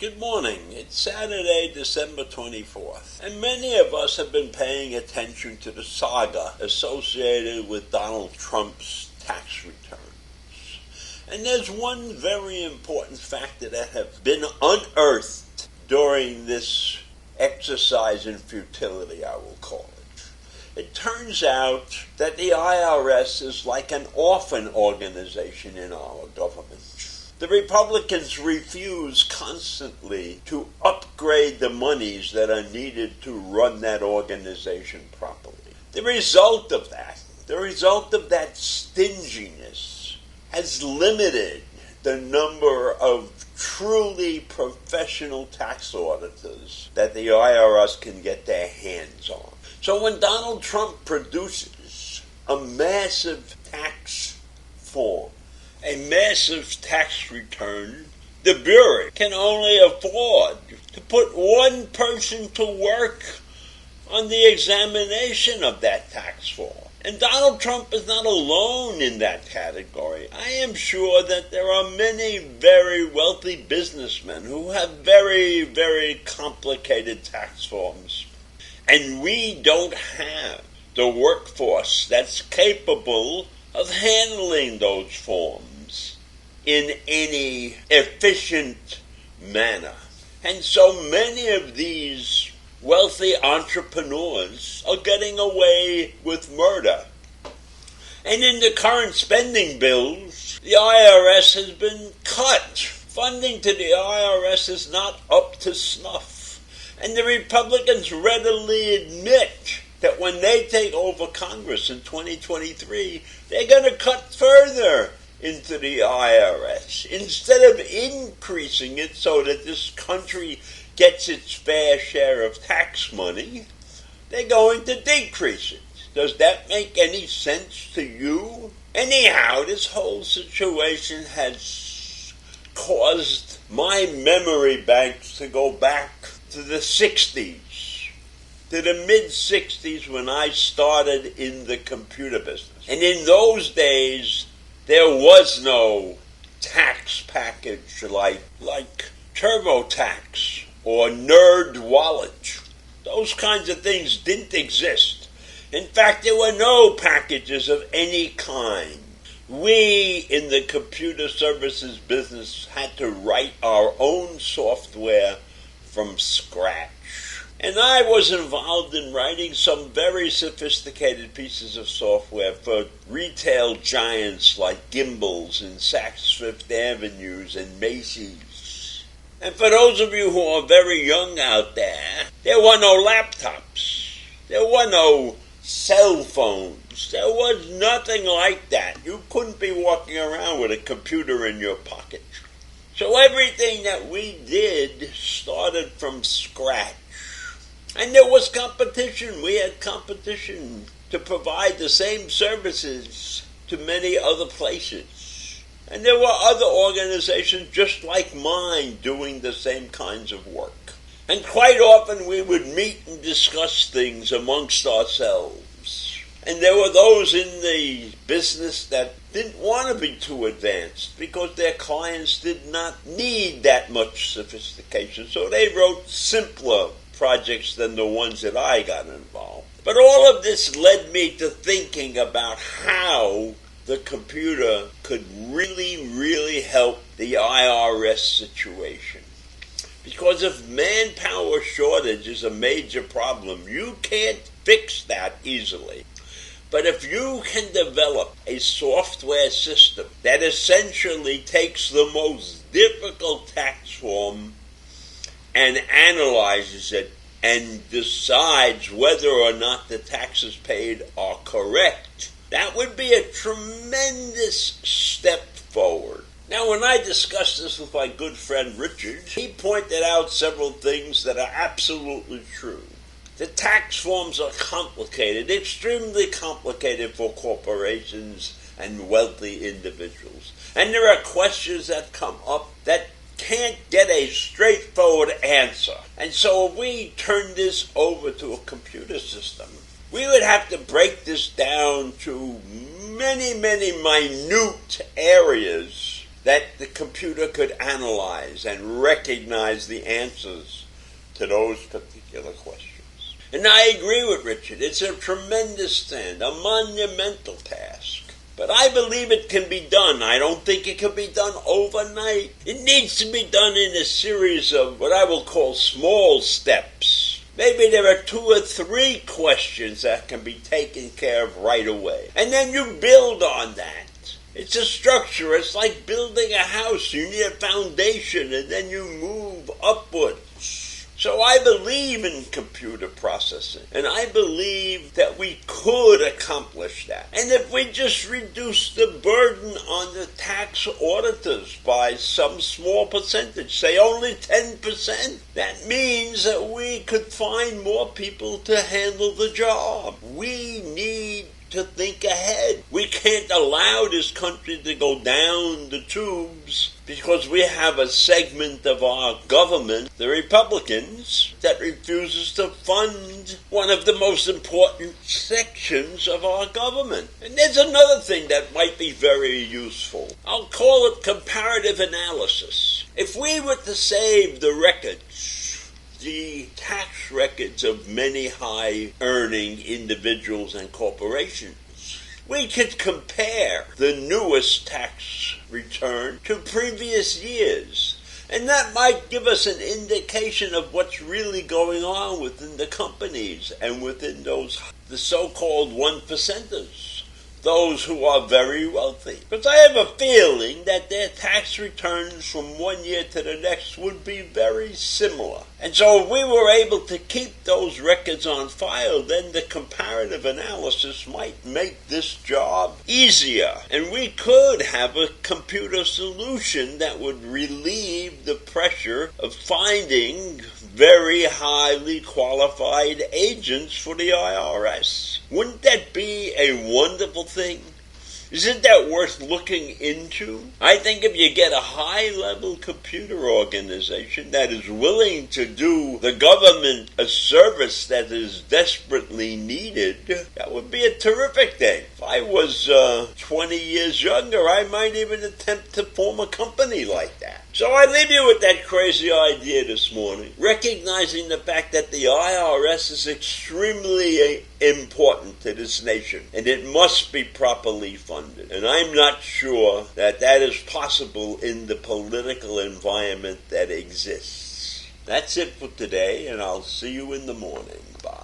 Good morning. It's Saturday, December 24th, and many of us have been paying attention to the saga associated with Donald Trump's tax returns. And there's one very important factor that has been unearthed during this exercise in futility, I will call it. It turns out that the IRS is like an orphan organization in our government. The Republicans refuse constantly to upgrade the monies that are needed to run that organization properly. The result of that stinginess has limited the number of truly professional tax auditors that the IRS can get their hands on. So when Donald Trump produces a massive tax form, a massive tax return, the Bureau can only afford to put one person to work on the examination of that tax form. And Donald Trump is not alone in that category. I am sure that there are many very wealthy businessmen who have very, very complicated tax forms. And we don't have the workforce that's capable of handling those forms in any efficient manner. And so many of these wealthy entrepreneurs are getting away with murder. And in the current spending bills, the IRS has been cut. Funding to the IRS is not up to snuff. And the Republicans readily admit that when they take over Congress in 2023, they're going to cut further into the IRS. Instead of increasing it so that this country gets its fair share of tax money, they're going to decrease it. Does that make any sense to you? Anyhow, this whole situation has caused my memory banks to go back to the 60s, to the mid-60s when I started in the computer business. And in those days, there was no tax package like TurboTax or NerdWallet. Those kinds of things didn't exist. In fact, there were no packages of any kind. We in the computer services business had to write our own software from scratch. And I was involved in writing some very sophisticated pieces of software for retail giants like Gimbals and Saks Fifth Avenues and Macy's. And for those of you who are very young out there were no laptops. There were no cell phones. There was nothing like that. You couldn't be walking around with a computer in your pocket. So everything that we did started from scratch. And there was competition. We had competition to provide the same services to many other places. And there were other organizations just like mine doing the same kinds of work. And quite often we would meet and discuss things amongst ourselves. And there were those in the business that didn't want to be too advanced because their clients did not need that much sophistication. So they wrote simpler projects than the ones that I got involved. But all of this led me to thinking about how the computer could really, really help the IRS situation. Because if manpower shortage is a major problem, you can't fix that easily. But if you can develop a software system that essentially takes the most difficult tax form and analyzes it and decides whether or not the taxes paid are correct, that would be a tremendous step forward. Now, when I discussed this with my good friend Richard, he pointed out several things that are absolutely true. The tax forms are complicated, extremely complicated for corporations and wealthy individuals. And there are questions that come up that can't get a straightforward answer. And so if we turn this over to a computer system, we would have to break this down to many, many minute areas that the computer could analyze and recognize the answers to those particular questions. And I agree with Richard. It's a tremendous thing, a monumental task. But I believe it can be done. I don't think it can be done overnight. It needs to be done in a series of what I will call small steps. Maybe there are 2 or 3 questions that can be taken care of right away. And then you build on that. It's a structure. It's like building a house. You need a foundation and then you move upwards. So I believe in computer processing, and I believe that we could accomplish that. And if we just reduce the burden on the tax auditors by some small percentage, say only 10%, that means that we could find more people to handle the job. We need to think ahead. We can't allow this country to go down the tubes because we have a segment of our government, the Republicans, that refuses to fund one of the most important sections of our government. And there's another thing that might be very useful. I'll call it comparative analysis. If we were to save the records, the tax records of many high-earning individuals and corporations, we could compare the newest tax return to previous years. And that might give us an indication of what's really going on within the companies and within the so-called 1%ers. Those who are very wealthy. Because I have a feeling that their tax returns from one year to the next would be very similar. And so if we were able to keep those records on file, then the comparative analysis might make this job easier. And we could have a computer solution that would relieve the pressure of finding very highly qualified agents for the IRS. Wouldn't that be a wonderful thing? Isn't that worth looking into? I think if you get a high-level computer organization that is willing to do the government a service that is desperately needed, that would be a terrific thing. If I was 20 years younger, I might even attempt to form a company like that. So I leave you with that crazy idea this morning, recognizing the fact that the IRS is extremely important to this nation, and it must be properly funded. And I'm not sure that that is possible in the political environment that exists. That's it for today, and I'll see you in the morning. Bye.